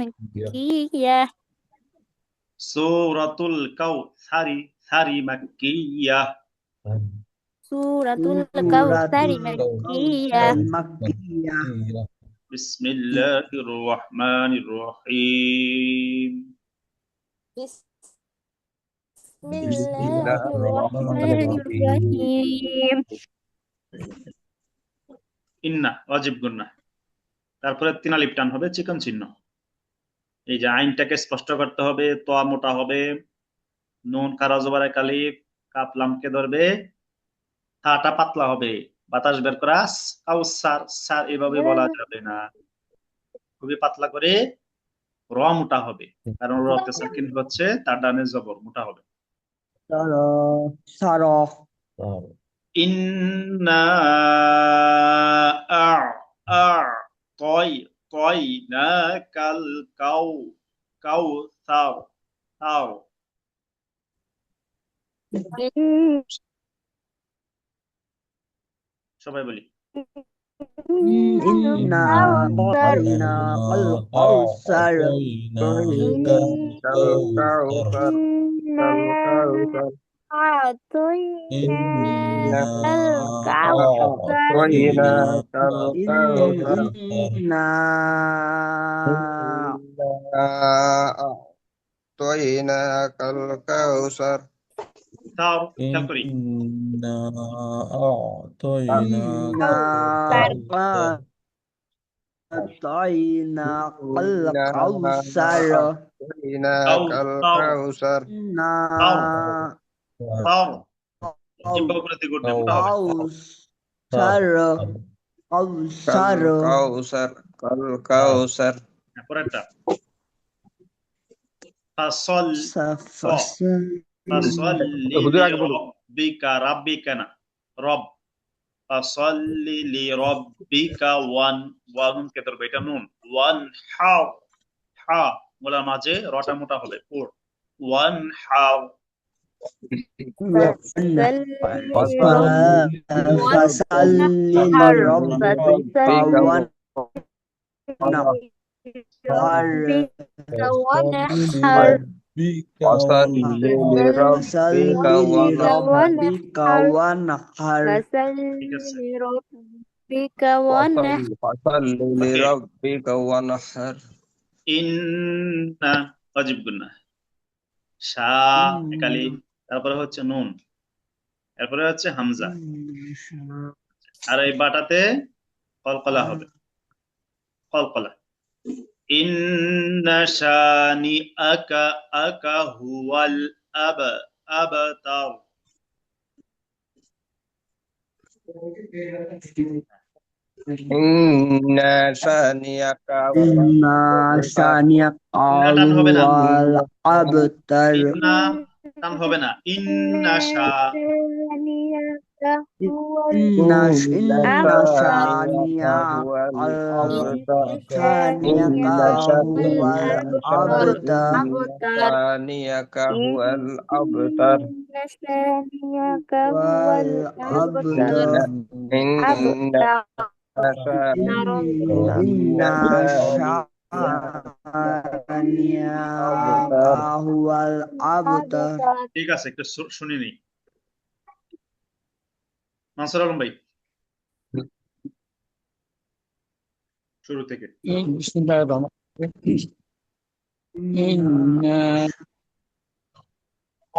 مكية সূরাতুল কাউসারি সারি মাক্কিয়াহ سورة سورة الكوثر مكية الكوثر مكية বিসমিল্লাহির রহমানির রহিম بسم الله الرحمن الرحيم ইন্না ওয়াজিব গুন্না, তারপরে তিন আলিফ টান হবে, চিকন চিহ্ন। এই যে আইনটাকে স্পষ্ট করতে হবে, তোয়া মোটা হবে, নুন কারা জবর এক আলিফ, কাপ লামকে ধরবে, থাটা পাতলা হবে, বাতাস বের করা কাউসার সার এভাবে বলা যাবে না, খুবই পাতলা করে র মোটা হবে, কারণ রতে সাকিন হচ্ছে, তার ডানে জবর মোটা হবে। سرى ইন্না আ'তাইনাকাল কাউসার তাও সবাই বলি إنا أعطيناك الكوثر إنا أعطيناك الكوثر তাও খেয়াল করি إنا أعطيناك الكوثر أعطيناك الكوثر إنا তাও জিব্বা উপরে দিকে উঠবে, মোটা হবে। كوثر الكوثر الكوثر পরেরটা ফাসল্লি লিরাব্বিকা, রাব্বিকা না, রব, ফাসল্লি লিরাব্বিকা ওয়ান কে ধরবে, এটা নুন, ওয়ান হাও, হা মোলার মাঝে রটা মোটা হবে, পুর, ওয়ান হাও فصل لربك وانحر فصل لربك وانحر فصل لربك وانحر فصل لربك وانحر ইন্না ওয়াজিব গুন্না, শা একালি, তারপরে হচ্ছে নুন, এরপরে হচ্ছে হামজা, আর এই বাটাতে কলকলা হবে, কলকলা। ইন্না শানিআকা আকা হুয়াল আবতার, إن شانئك إن شانئك টান হবে না, هو الأبتر ইন্না টান হবে না, ইন্না শা, إن شانئك هو الأبتر شانئك هو الأبتر شانئك هو الأبتر شانئك هو والأبتر إن شانئك هو الأبتر ঠিক আছে, একটু শুনে নি। মানসুর আলম ভাই শুরু থেকে। إنا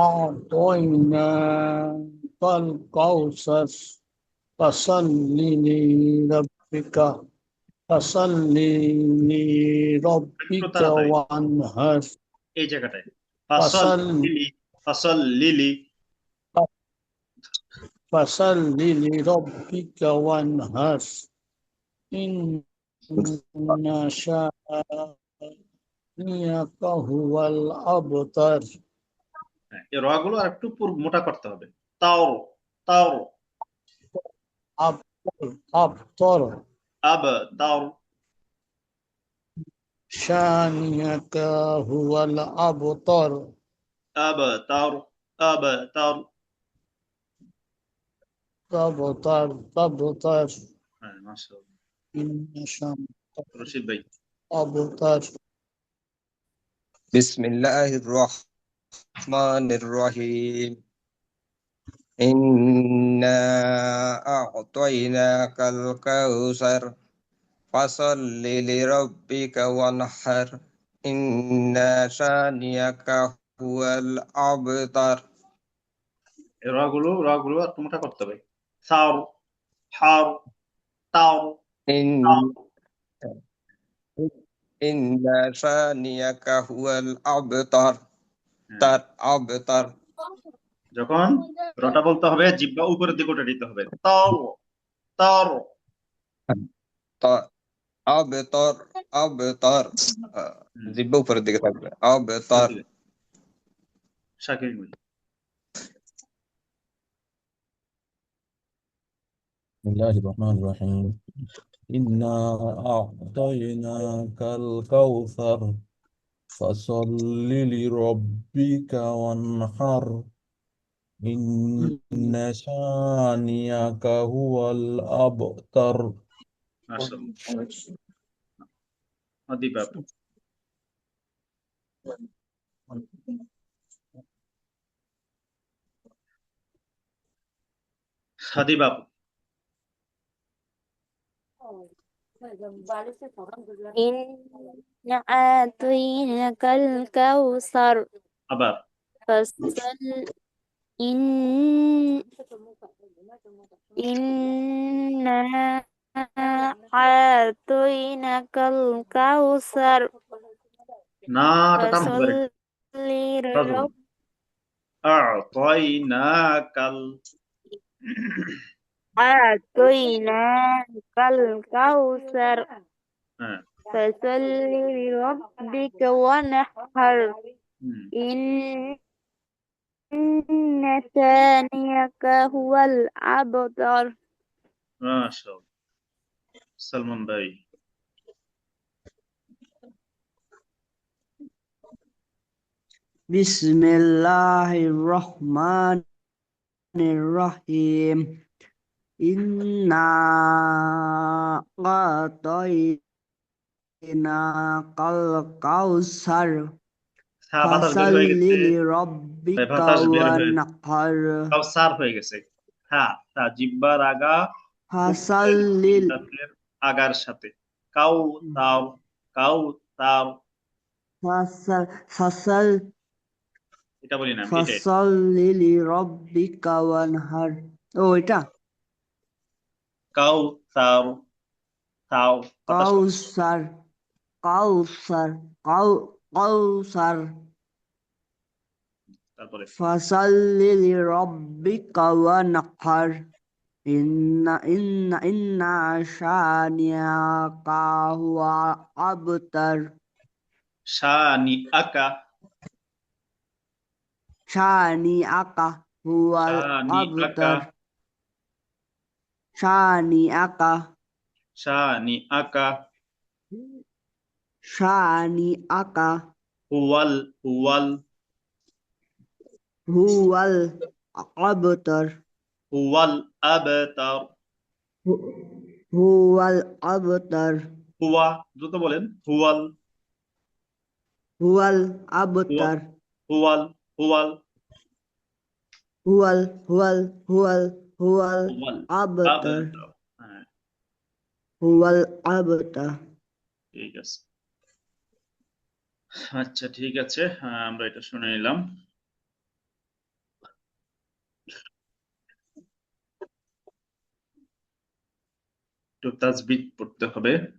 أعطيناك الكوثر فصل لربك وانحر এই জায়গাটায় ফসল লিলি فصل لربك وانحر إن شانئك هو الأبتر এই র গুলো আর একটু মোটা করতে হবে, তাও তাও أبتر আব তাও شانئك هو الأبتر আব তাও আব তাও تبتر হ্যাঁ মাশাআল্লাহ। إن شانئك রশিদ ভাই أبتر বিসমিল্লাহির রহমানির রহিম ইন্না আ'তাইনাকাল কাউসার ফাসাল্লি লিরাব্বিকা ওয়ানহার ইন্না শানিয়াকা হুয়াল আবতার। এই র গুলো আর তোমরা করতে হবে। সার, হার, তাও, তাও। ইন্না শানিয়াকা হুয়াল আবতার। হ্যাঁ, তার আবতার। যখন রটা বলতে হবে জিহ্বা উপরের দিকে উঠে দিতে হবে। তাও, তাও। তা- আবতার আবতার। জিহ্বা উপরের দিকে থাকবে। আবতার। শাকির মিল। بسم الله الرحمن الرحيم إنا أعطيناك الكوثر فصل لربك وانحر إن شانئك هو الأبتر মাশাআল্লাহ। আদি বাবু। আদি বাবু। إنا أعطيناك الكوثر আবার فصل إن إنا أعطيناك الكوثر নাটা টান فصل ধরে لربك আ'তাইনাকাল। أعطيناك الكوثر হ্যাঁ, فصل لربك وانحر إن شانئك هو الأبتر মাশাআল্লাহ। সালমান ভাই। Bismillahirrahmanirrahim. Inna a'tainakal kausar বাতাস বের হয়ে fasalli গেছে li ভাই, rabbika বাতাস বের হয়ে wanhar কাউসার হয়ে গেছে। হ্যাঁ, তা জিহ্বার আগা fasalli দাঁতের আগার সাথে কাউ তাও, কাউ তাও। fasal এটা বলি না, এটা fasalli li rabbika wanhar। ও এটা কাউ তাও, তাও বাতাস করো। কাউসার কাউসার কাউসার তারপরে ফাসাল্লি লিরাব্বিকা ওয়ানহার ইন্না শানিয়াকা হুয়া আবতার শানি আকা, শানিয়াকা হুয়াল শানি আকা, আবতার শানিয়াকা শানি আকা শানিয়াকা হুয়াল, হুয়াল, হুয়াল আবতার হুয়াল আবতার। হুয়াল আবতার হুয়া দ্রুত বলেন। হুয়াল, হুয়াল হুয়া- আবতার হুয়াল, হুয়াল, হুয়াল হুয়াল হুয়াল হুয়াল হুয়াল আবতার আবতার। হ্যাঁ, হুয়াল আবতার। ঠিক আছে। আচ্ছা, ঠিক আছে, আমরা এটা শুনে নিলাম। একটু তাজবিদ পড়তে হবে।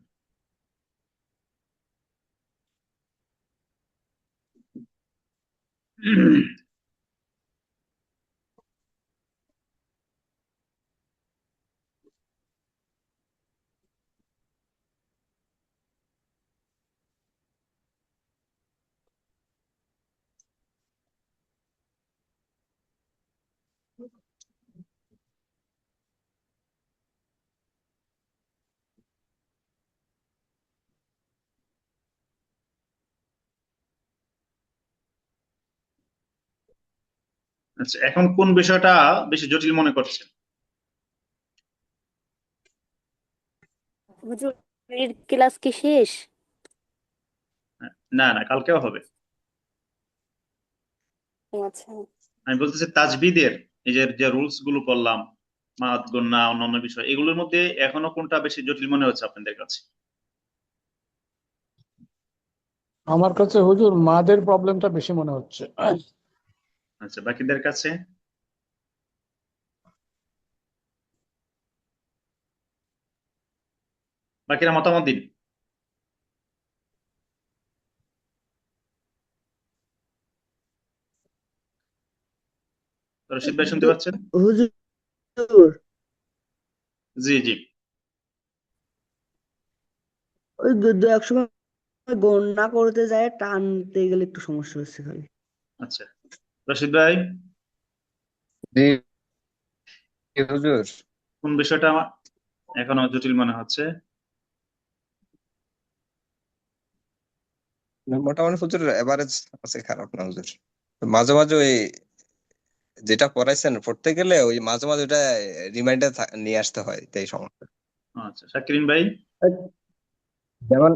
আচ্ছা, এখন কোন বিষয়টা বেশি জটিল মনে করছেন? হুজুর, এর ক্লাস কি শেষ? না না, কালকেও হবে। আচ্ছা আমি বলতেছি তাজবিদের এই যে রুলস গুলো করলাম, মাদ গন্না অন্যান্য বিষয়, এগুলোর মধ্যে এখনো কোনটা বেশি জটিল মনে হচ্ছে আপনাদের কাছে? আমার কাছে হুজুর মাদের প্রবলেমটা বেশি মনে হচ্ছে। আচ্ছা, বাকিদের কাছে? বাকিরা মতামত দিন। রশিদ ভাই শুনতে পাচ্ছেন? হুজুর জি জি। ওই দু এক সময় গণনা করতে যায় টানতে গেলে একটু সমস্যা হচ্ছে খালি। আচ্ছা, রশিদ ভাই জি হুজুর। কোন বিষয়টা আমার এখনো জটিল মনে হচ্ছে? মোটামুটি হুজুর এভারেজ আছে, খারাপ না হুজুর। মাঝে মাঝে ওই যেটা পড়াইছেন পড়তে গেলে ওই মাঝে মাঝে ওটা রিমাইন্ডার নিয়ে আসতে হয়, তাই সমস্যা। আচ্ছা, শাকিরিন ভাই? যেমন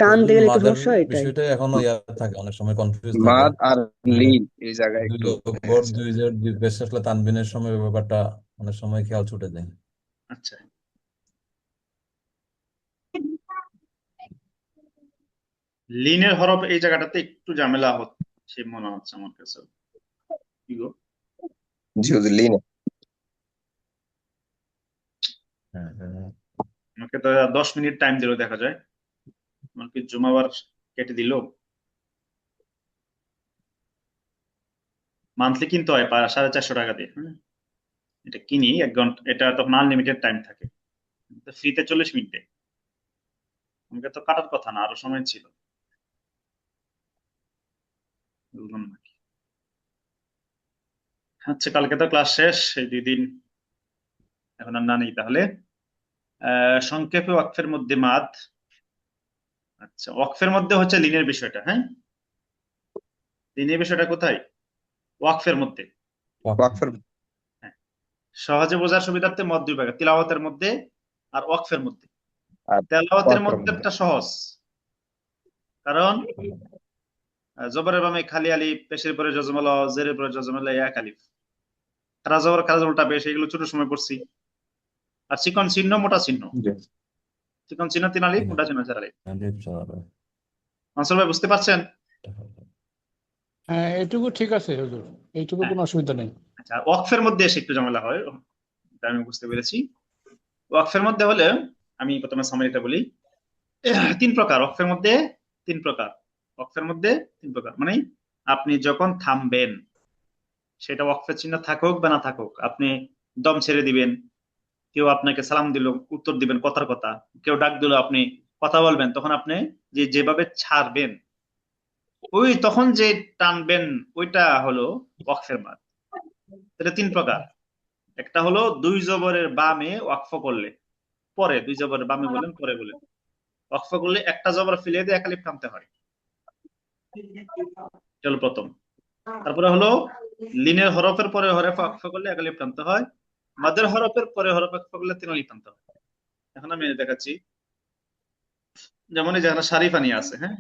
টানতে গেলে একটু মাদের সমস্যা হয় এটাই। বিষয়টা এখনো থাকে, অনেক সময় কনফিউজ থাকে। মাদ আর মানে লিন এই জায়গায় দুই একটু অক্ষর দুই জের দুই পেশ আসলে তানবিনের সময় ব্যাপারটা অনেক সময় খেয়াল ছুটে যায়। আচ্ছা, লিনের হরফ এই জায়গাটাতে একটু ঝামেলা হচ্ছে মনে হচ্ছে আমার কাছে। কি গো? জি হুজুর, লিন। হ্যাঁ হ্যাঁ। আমাকে তো 10 মিনিট টাইম দিল দেখা যায়, আমাকে জুমাবার কেটে দিল। মান্থলি কিনতে হয় 450 টাকা দিয়ে। এটা কিনি 1 ঘন্টা, এটা তখন আনলিমিটেড টাইম থাকে, ফ্রিতে 40 মিনিট দেয়। আমাকে তো কাটার কথা না, আরো সময় ছিল। বুঝলাম না কি। আচ্ছা, কালকে তো ক্লাস শেষ, এই 2 দিন এখন আর না নেই তাহলে। সংক্ষেপে ওয়াকফের মধ্যে মাদ। আচ্ছা, ওয়াকফের মধ্যে হচ্ছে লিনের বিষয়টা। হ্যাঁ, লিনের বিষয়টা কোথায়? ওয়াকফের মধ্যে। ওয়াকফের হ্যাঁ, সহজে বোঝার সুবিধার্থে মত দুই ভাগে, তিলাওয়াতের মধ্যে আর ওয়াকফের মধ্যে। আর তেলাওয়াতের ওয়াকফের মধ্যে মধ্যে একটা সহজ, কারণ জবরের বামে খালি আলিফ, পেশের পরে জজমালা, জেরের পরে জজমালা, এক আলিফ। খারা জবর খারা জবরটা বেশ, এগুলো ছোট সময় পড়ছি। আর চিকন চিহ্ন মোটা চিহ্ন, জি। চিকন চিহ্ন 3 আলিফ, মোটা চিহ্ন 4 আলিফ। চলো। মানসুর ভাই বুঝতে পারছেন? হ্যাঁ, এটুকু ঠিক আছে হুজুর, এইটুকু হ্যাঁ। কোনো অসুবিধা নেই। আচ্ছা, ওয়াকফের মধ্যে এসে একটু ঝামেলা হয়, এটা আমি বুঝতে পেরেছি। ওয়াকফের মধ্যে হলে আমি প্রথমে সামারিটা বলি। 3 প্রকার ওয়াকফের মধ্যে, 3 প্রকার ওয়াকফের মধ্যে 3 প্রকার, মানে আপনি যখন থামবেন, সেটা ওয়াকফের চিহ্ন থাকুক বা না থাকুক, আপনি দম ছেড়ে দিবেন, কেউ আপনাকে সালাম দিল উত্তর দিবেন কথার কথা, কেউ ডাক দিল আপনি কথা বলবেন, তখন আপনি যেভাবে ছাড়বেন, ওই তখন যে টানবেন, ওইটা হলো ওয়াকফের মাদ। এটা 3 প্রকার। একটা হলো 2 জবরের বামে ওয়াকফ করলে, পরে 2 জবরের বামে বলেন পরে বলেন, ওয়াকফ করলে একটা জবর ফেলে দিয়ে এক আলিফ টানতে হয়, এটা হলো প্রথম। তারপরে হলো লিনের হরফের পরে হরফ ওয়াকফ করলে এক আলিফ টানতে হয়, মাদের হরফের পরে হরফ ওয়াকফ করলে 3 আলিফ টানতে হয়। এখন আমি দেখাচ্ছি, যেমন এই যেখানে শারিফানি আছে। হ্যাঁ,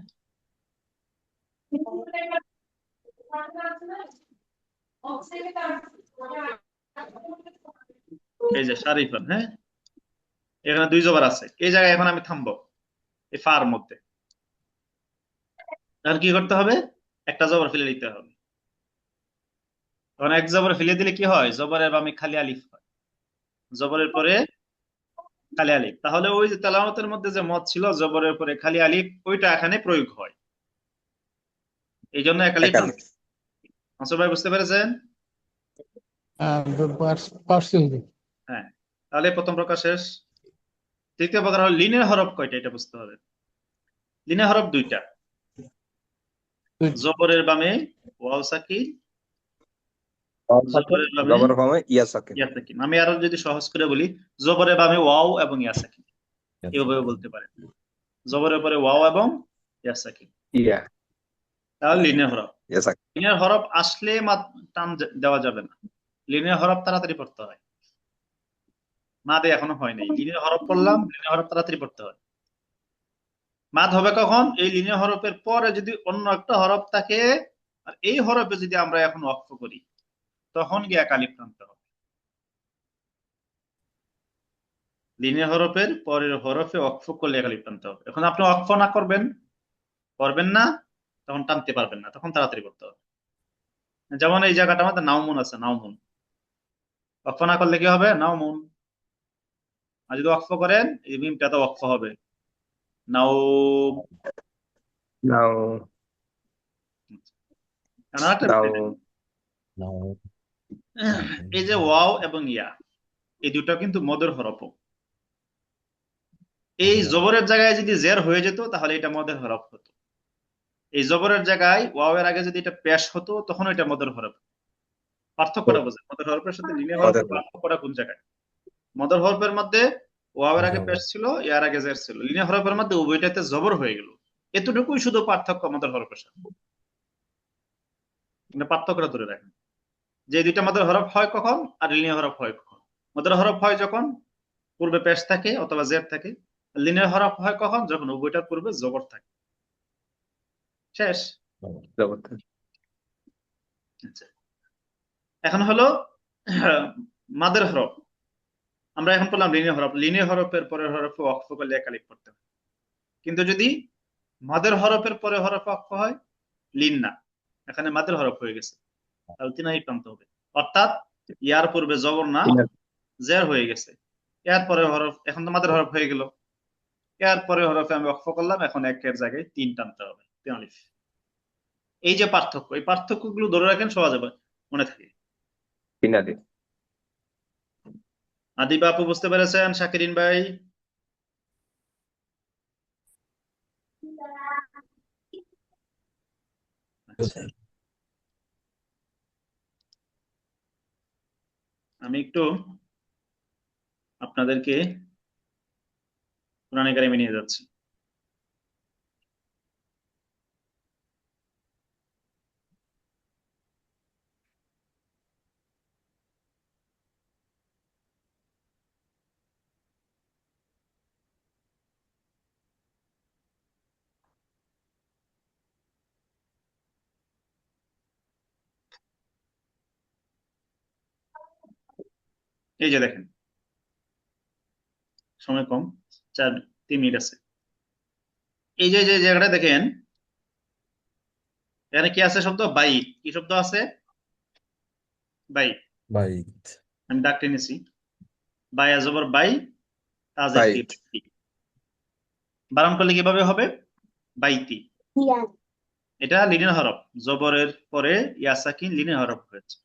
এই যে শারিফান, হ্যাঁ, এখানে 2 জবর আছে, এই জায়গায় এখন আমি থামবো এই ফার মধ্যে। তাহলে কি করতে হবে? একটা জবর ফেলে দিতে হবে। তখন এক জবর ফেলে দিলে কি হয়? জবরের বামে খালি আলিফ হয়, জবরের পরে খালি আলিফ। তাহলে ওই যে তেলাওয়াতের মধ্যে যে মত ছিল জবরের পরে খালি আলিফ, ওইটা এখানে প্রয়োগ হয়, এই জন্য এক আলিফ টানতে। একালিফ। মাসুদ ভাই বুঝতে পেরেছেন? হ্যাঁ, পারছি হুজুর। হ্যাঁ, তাহলে প্রথম প্রকার শেষ। তৃতীয় প্রকার হলো লিনের হরফ কয়টা, এটা বুঝতে হবে। লিনের হরফ 2টা, জবরের বামে ওয়াও সাকিন, জবরের বামে জবর ফামে ইয়া সাকিন। ইয়া সাকিন। আমি আরো যদি সহজ করে বলি, জবরের বামে ওয়াও এবং ইয়া সাকিন, এভাবে বলতে পারেন, জবরের পরে ওয়াও এবং ইয়া সাকিন, ইয়া তাহলে লিনের হরফ। ইয়া সাকিন। লিনের হরফ আসলে টান দেওয়া যাবে না, লিনের হরফ তাড়াতাড়ি পড়তে হয়। মাদে এখনো হয় নাই, লিনের হরফ পড়লাম, লিনের হরফ তাড়াতাড়ি পড়তে হয়। মাদ হবে কখন? এই লিনের হরফের পরে যদি অন্য একটা হরফ থাকে, আর এই হরফে যদি আমরা এখন ওয়াকফ করি তখন গিয়ে এক আলিফ টানতে হবে। লিনের হরফের পরের হরফে ওয়াকফ করলে এক আলিফ টানতে হবে। এখন আপনি ওয়াকফ না করবেন না, তখন টানতে পারবেন না, তখন তাড়াতাড়ি করতে হবে। যেমন এই জায়গাটা আমাদের নাউমুন আছে, নাউমুন ওয়াকফ না করলে কি হবে? নাউমুন। আর যদি ওয়াকফ করেন এই মিমটা তো ওয়াকফ হবে, নাও। নাও নাও এই যে ওয়াও এবং ইয়া, এই দুটো কিন্তু মদের হরফ। এই জবরের জায়গায় যদি জের হয়ে যেত তাহলে এটা মদের হরফ হতো। এই জবরের জায়গায় ওয়াও এর আগে যদি এটা পেশ হতো তখন এটা মদের হরফ। পার্থক্যটা বোঝে, মদের হরফের সাথে লিনের হরফের পার্থক্যটা কোন জায়গায়? মদের হরফের মধ্যে ওয়াও এর আগে পেশ ছিল, ইয়ার আগে জের ছিল। লিনের হরফের মধ্যে উভয়টাতে জবর হয়ে গেল। এতটুকুই শুধু পার্থক্য মদের হরফের সাথে। পার্থক্যটা ধরে রাখেন যে দুইটা মদের হরফ হয় কখন আর লিনের হরফ হয় কখন। মদের হরফ হয় যখন পূর্বে পেশ থাকে অথবা জের থাকে। লিনের হরফ হয় কখন? যখন উভয়টার পূর্বে জবর থাকে। শেষ। আচ্ছা, এখন হলো মাদের হরফ। আমরা এখন বললাম লিনের হরফ। লিনের হরফের পরের হরফে ওয়াকফ করলে এক আলিফ পড়তে হয়। কিন্তু যদি মাদের হরফের পরে হরফে ওয়াকফ হয়, লিন না, এখানে মাদের হরফ হয়ে গেছে, তাহলে তিন আলিফ টানতে হবে। অর্থাৎ ইয়ার পূর্বে জবর না, জের হয়ে গেছে। এর পরে হরফ, এখন তো মাদের হরফ হয়ে গেল, এর পরে হরফে আমি ওয়াকফ করলাম, এখন একের জায়গায় তিন টানতে হবে, তিন আলিফ। এই যে পার্থক্য, এই পার্থক্যগুলো ধরে রাখেন, সহজ হবে, মনে থাকে। আদিব আপু বুঝতে পেরেছেন? শাকিরিন ভাই? আচ্ছা, আমি একটু আপনাদেরকে কোরআন কারিমে নিয়ে যাচ্ছি। এই যে দেখেন, সময় কম, 3 মিনিট আছে। এই যে জায়গাটা দেখেন, এখানে কি আছে শব্দ? বাইত। কি শব্দ আছে? বাইত। বাইত। আমি ডাক টেনেছি, বাই আজবর বাই, তাজের বানান করলে কিভাবে হবে? বাইতি। এটা লিনের হরফ, জবরের পরে ইয়া সাকিন লিনের হরফ হয়েছে।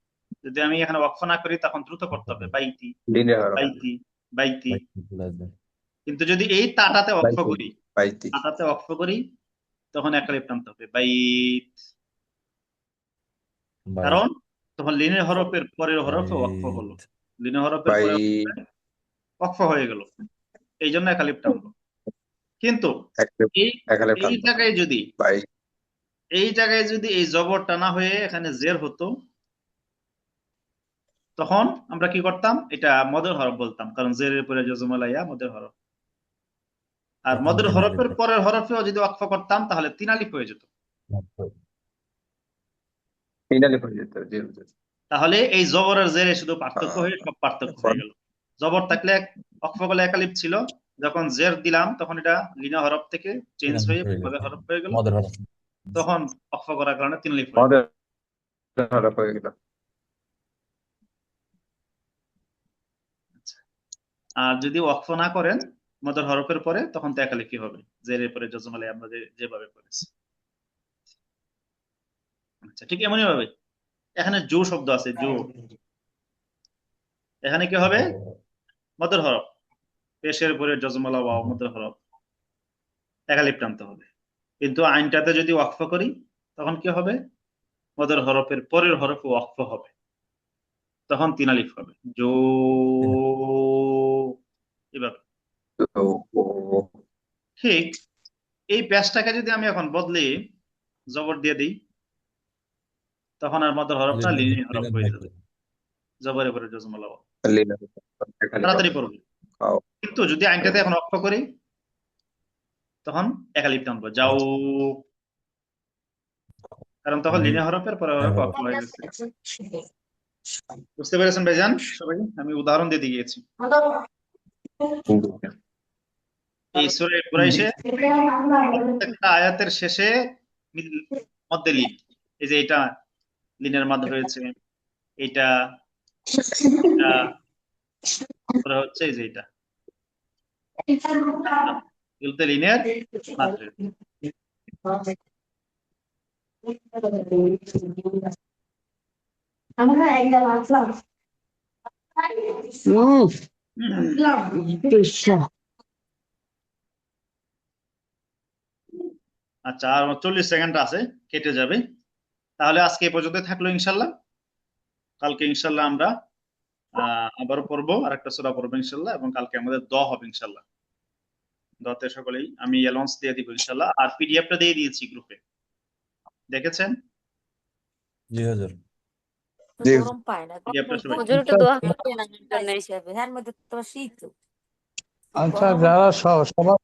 যদি আমি এখানে ওয়াকফ না করি তখন দ্রুত করতে হবে, বাইতি বাইতি বাইতি। কিন্তু যদি এই তাটাতে ওয়াকফ করি, তাটাতে ওয়াকফ করি, তখন এক আলিফ টানতে হবে, বাইত। কারণ তখন লিনের হরফের পরের হরফে ওয়াকফ হলো, লিনের হরফের পরে ওয়াকফ হয়ে গেল, এই জন্য এক আলিফ টানবো। কিন্তু এই জায়গায় যদি এই জবরটা না হয়ে এখানে জের হতো, তখন আমরা কি করতাম? এটা মদের হরফ বলতাম, কারণ জেরের পরে জজমালাইয়া মদের হরফ। আর মদের হরফের পরের হরফেও যদি ওয়াকফ করতাম তাহলে তিন আলিফ হয়ে যেত। তাহলে এই জবরের জেরে শুধু পার্থক্য হয়ে সব পার্থক্য হয়ে গেল। জবর থাকলে ওয়াকফ করলে এক আলিফ ছিল, যখন জের দিলাম তখন এটা লিনা হরফ থেকে চেঞ্জ হয়ে মদের হরফ হয়ে গেল, তখন ওয়াকফ করার কারণে তিন আলিফ হয়ে গেল। আর যদি ওয়াকফ না করেন মদের হরফের পরে, তখন তো এক আলিফ কি হবে, জেরের পরে জজমালে আমরা যেভাবে করেছি। আচ্ছা, ঠিক এমনই ভাবে এখানে জো শব্দ আছে, জো, এখানে কি হবে? মদের হরফ, পেশের পরে জজমালা ওয়াও মদের হরফ, এক আলিফ টানতে হবে। কিন্তু আইনটাতে যদি ওয়াকফ করি তখন কি হবে? মদের হরফের পরের হরফে ওয়াকফ হবে, তখন তিন আলিফ হবে, জো, এভাবে। ঠিক এই পেশটাকে যদি আমি এখন বদলে জবর দিয়ে দিই, তখন আর মদের হরফটা লিনের হরফ হয়ে যাবে, জবরের পরে জজমালা ওয়াও, তাড়াতাড়ি পড়বে। কিন্তু যদি আইনটাতে এখন ওয়াকফ করি তখন এক আলিফ টানবো, যাও। কারণ তখন আমি লিনে হরফের পরে হরফ হ্যাঁ, ওয়াকফ হয়ে গেছে। বুঝতে পেরেছেন ভাইজান সবাই? আমি উদাহরণ দিয়ে দিয়েছি। এই সূরা কুরাইশে প্রত্যেকটা আয়াতের শেষে মধ্যে লিন, এই যে এটা লিনের মধ্যে হয়েছে, এটা এটা হচ্ছে এই যে এটা এগুলোতে লিনের মাত্রা। আচ্ছা, আর 40 সেকেন্ড আছে, কেটে যাবে। তাহলে আজকে এই পর্যন্ত থাকলো ইনশাল্লাহ। কালকে ইনশাল্লাহ আমরা আবারও পড়বো, আর একটা সূরা পড়বো ইনশাল্লাহ, এবং কালকে আমাদের দোয়া হবে ইনশাল্লাহ। দোয়াতে সকলেই আমি অ্যালাউন্স দিয়ে দিব ইনশাল্লাহ। আর পিডিএফটা দিয়ে দিয়েছি গ্রুপে, দেখেছেন? জি হুজুর। জি গরম পায় না পিডিএফটা সবাই হুজুর একটু দোয়া করবেন আমার জন্য। হিসাবে এর মধ্যে তো শীত আচ্ছা যারা সবার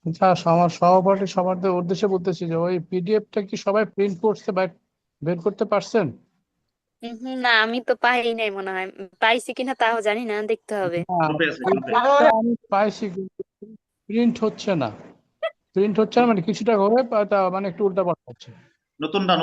আচ্ছা আমার সহপাঠী সবার উদ্দেশ্যে বলতেছি যে ওই পিডিএফটা কি সবাই প্রিন্ট করতে বা বের করতে পারছেন? না, আমি তো পাই নাই মনে হয়, পাইছি কিনা তাও জানি না, দেখতে হবে। না, গ্রুপে আছে, ওই গ্রুপে। পিডিএফটা আমি পাইছি কিন্তু প্রিন্ট হচ্ছে না, মানে কিছুটা করে মানে একটু উল্টাপাল্টা হচ্ছে। নতুনটা